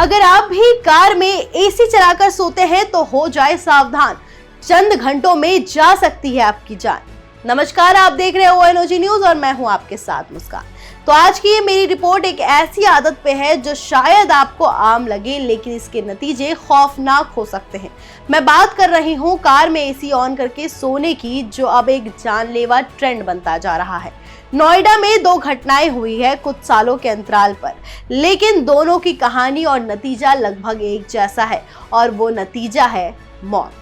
अगर आप भी कार में एसी चलाकर सोते हैं तो हो जाए सावधान, चंद घंटों में जा सकती है आपकी जान। नमस्कार, आप देख रहे हो ONOG न्यूज और मैं हूं आपके साथ मुस्कान। तो आज की ये मेरी रिपोर्ट एक ऐसी आदत पे है जो शायद आपको आम लगे, लेकिन इसके नतीजे खौफनाक हो सकते हैं। मैं बात कर रही हूँ कार में एसी ऑन करके सोने की, जो अब एक जानलेवा ट्रेंड बनता जा रहा है। नोएडा में 2 घटनाएं हुई है कुछ सालों के अंतराल पर, लेकिन दोनों की कहानी और नतीजा लगभग एक जैसा है, और वो नतीजा है मौत।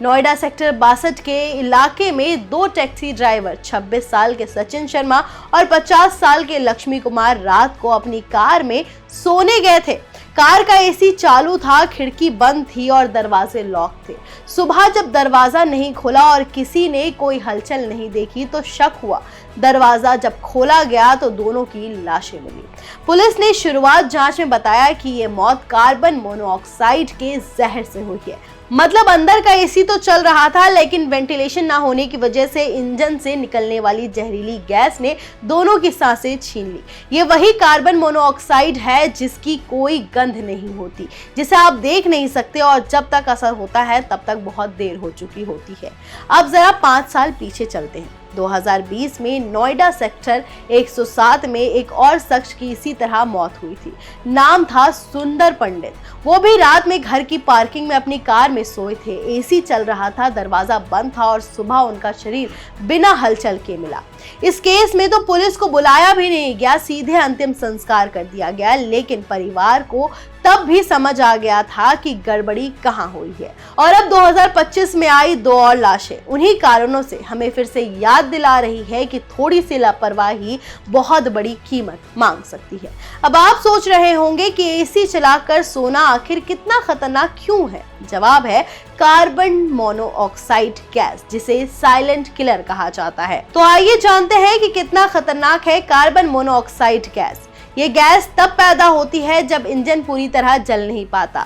नोएडा सेक्टर 62 के इलाके में 2 टैक्सी ड्राइवर 26 साल के सचिन शर्मा और 50 साल के लक्ष्मी कुमार रात को अपनी कार में सोने गए थे। कार का एसी चालू था, खिड़की बंद थी और दरवाजे लॉक थे। सुबह जब दरवाजा नहीं खुला और किसी ने कोई हलचल नहीं देखी तो शक हुआ। दरवाजा जब खोला गया तो दोनों की लाशें मिली। पुलिस ने शुरुआत जांच में बताया कि ये मौत कार्बन मोनोऑक्साइड के जहर से हुई है। मतलब अंदर का एसी तो चल रहा था, लेकिन वेंटिलेशन ना होने की वजह से इंजन से निकलने वाली जहरीली गैस ने दोनों की सांसें छीन ली। ये वही कार्बन मोनोऑक्साइड है जिसकी कोई गंध नहीं होती, जिसे आप देख नहीं सकते, और जब तक असर होता है तब तक बहुत देर हो चुकी होती है। अब जरा 5 साल पीछे चलते हैं। 2020 में नोएडा सेक्टर 107 में एक और शख्स की इसी तरह मौत हुई थी। नाम था सुंदर पंडित। वो भी रात में घर की पार्किंग में अपनी कार में सोए थे। एसी चल रहा था, दरवाजा बंद था और सुबह उनका शरीर बिना हलचल के मिला। इस केस में तो पुलिस को बुलाया भी नहीं गया, सीधे अंतिम संस्कार कर दिया गया। लेकिन परिवार को तब भी समझ आ गया था कि गड़बड़ी कहाँ हुई है। और अब 2025 में आई 2 और लाशें उन्हीं कारणों से हमें फिर से याद दिला रही है कि थोड़ी सी लापरवाही बहुत बड़ी कीमत मांग सकती है। अब आप सोच रहे होंगे कि एसी चलाकर सोना आखिर कितना खतरनाक क्यों है? जवाब है कार्बन मोनोऑक्साइड गैस, जिसे साइलेंट किलर कहा जाता है। तो आइए जानते हैं कि कितना खतरनाक है कार्बन मोनोऑक्साइड गैस। ये गैस तब पैदा होती है जब इंजन पूरी तरह जल नहीं पाता,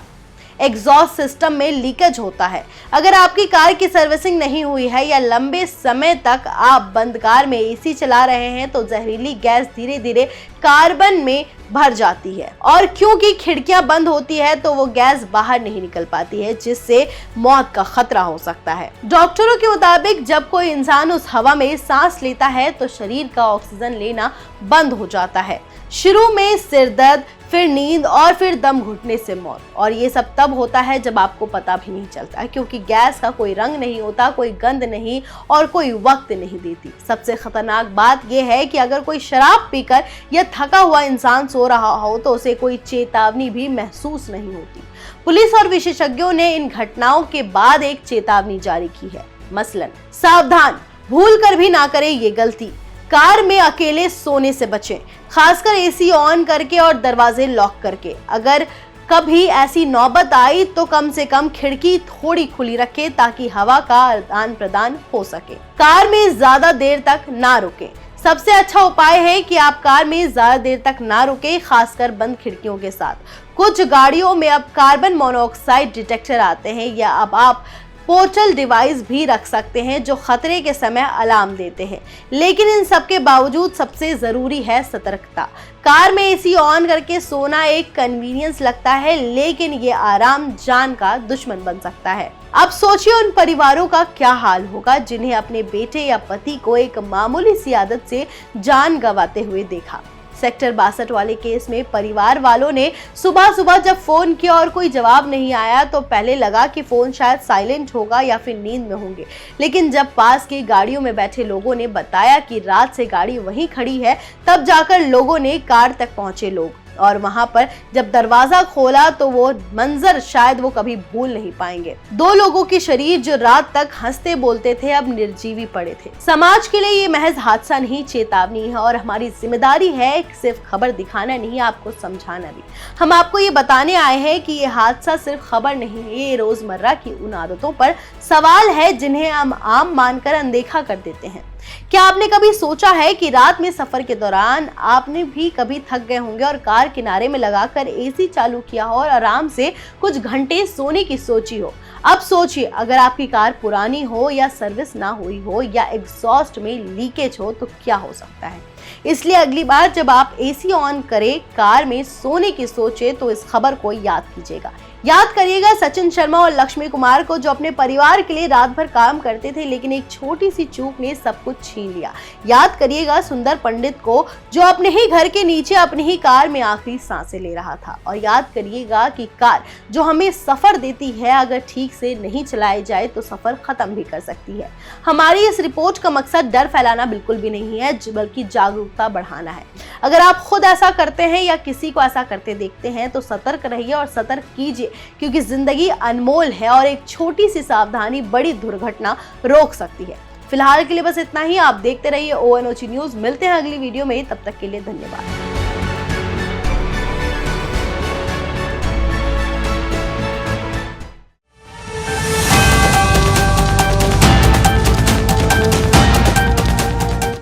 एग्जॉस्ट सिस्टम में लीकेज होता है। अगर आपकी कार की सर्विसिंग नहीं हुई है या लंबे समय तक आप बंद कार में एसी चला रहे हैं तो जहरीली गैस धीरे धीरे कार्बन में भर जाती है, और क्योंकि खिड़कियां बंद होती है तो वो गैस बाहर नहीं निकल पाती है, जिससे मौत का खतरा हो सकता है। डॉक्टरों के मुताबिक जब कोई इंसान उस हवा में सांस लेता है तो शरीर का ऑक्सीजन लेना बंद हो जाता है। शुरू में सिर दर्द, फिर नींद और फिर दम घुटने से मौत। और ये सब तब होता है जब आपको पता भी नहीं चलता, क्योंकि गैस का कोई रंग नहीं होता, कोई गंध नहीं और कोई वक्त नहीं देती। सबसे खतरनाक बात यह है कि अगर कोई शराब पीकर या थका हुआ इंसान सो रहा हो तो उसे कोई चेतावनी भी महसूस नहीं होती। पुलिस और विशेषज्ञों ने इन घटनाओं के बाद एक चेतावनी जारी की है। मसलन, सावधान, भूल कर भी ना करें ये गलती। कार में अकेले सोने से बचें, खासकर एसी ऑन करके और दरवाजे लॉक करके। अगर कभी ऐसी नौबत आई तो कम से कम खिड़की थोड़ी खुली रखें ताकि हवा का आदान प्रदान हो सके। कार में ज्यादा देर तक ना रुकें। सबसे अच्छा उपाय है कि आप कार में ज्यादा देर तक ना रुकें, खासकर बंद खिड़कियों के साथ। कुछ गाड़ियों में अब कार्बन मोनोऑक्साइड डिटेक्टर आते हैं, या अब आप पोर्टल डिवाइस भी रख सकते हैं जो खतरे के समय अलार्म देते हैं। लेकिन इन सब के बावजूद सबसे जरूरी है सतर्कता। कार में एसी ऑन करके सोना एक कन्वीनियंस लगता है, लेकिन ये आराम जान का दुश्मन बन सकता है। अब सोचिए उन परिवारों का क्या हाल होगा जिन्हें अपने बेटे या पति को एक मामूली सी आदत से जान गंवाते हुए देखा। सेक्टर 62 वाले केस में परिवार वालों ने सुबह सुबह जब फोन किया और कोई जवाब नहीं आया तो पहले लगा कि फोन शायद साइलेंट होगा या फिर नींद में होंगे। लेकिन जब पास की गाड़ियों में बैठे लोगों ने बताया कि रात से गाड़ी वहीं खड़ी है, तब जाकर लोगों ने कार तक पहुंचे लोग, और वहां पर जब दरवाजा खोला तो वो मंजर शायद वो कभी भूल नहीं पाएंगे। 2 लोगों के शरीर जो रात तक हंसते बोलते थे अब निर्जीवी पड़े थे। समाज के लिए ये महज हादसा नहीं, चेतावनी है, और हमारी जिम्मेदारी है सिर्फ खबर दिखाना नहीं, आपको समझाना भी। हम आपको ये बताने आए हैं कि ये हादसा सिर्फ खबर नहीं है, ये रोजमर्रा की उन आदतों पर सवाल है जिन्हें हम आम मानकर अनदेखा कर देते हैं। क्या आपने कभी सोचा है कि रात में सफर के दौरान आपने भी कभी थक गए होंगे और कार किनारे में लगाकर एसी चालू किया हो और आराम से कुछ घंटे सोने की सोची हो? अब सोचिए, अगर आपकी कार पुरानी हो या सर्विस ना हुई हो या एग्जॉस्ट में लीकेज हो तो क्या हो सकता है। इसलिए अगली बार जब आप एसी ऑन करें, कार में सोने की सोचे तो इस खबर को याद कीजिएगा। याद करिएगा सचिन शर्मा और लक्ष्मी कुमार को, जो अपने परिवार के लिए रात भर काम करते थे, लेकिन एक छोटी सी चूक ने सब कुछ छीन लिया। याद करिएगा सुंदर पंडित को, जो अपने ही घर के नीचे अपनी ही कार में आखिरी सांसें ले रहा था। और याद करिएगा कि कार जो हमें सफर देती है, अगर ठीक से नहीं चलाई जाए तो सफर खत्म भी कर सकती है। हमारी इस रिपोर्ट का मकसद डर फैलाना बिल्कुल भी नहीं है, बल्कि जागरूकता बढ़ाना है। अगर आप खुद ऐसा करते हैं या किसी को ऐसा करते देखते हैं तो सतर्क रहिए और सतर्क कीजिए, क्योंकि जिंदगी अनमोल है और एक छोटी सी सावधानी बड़ी दुर्घटना रोक सकती है। फिलहाल के लिए बस इतना ही। आप देखते रहिए ONOG न्यूज। मिलते हैं अगली वीडियो में, तब तक के लिए धन्यवाद।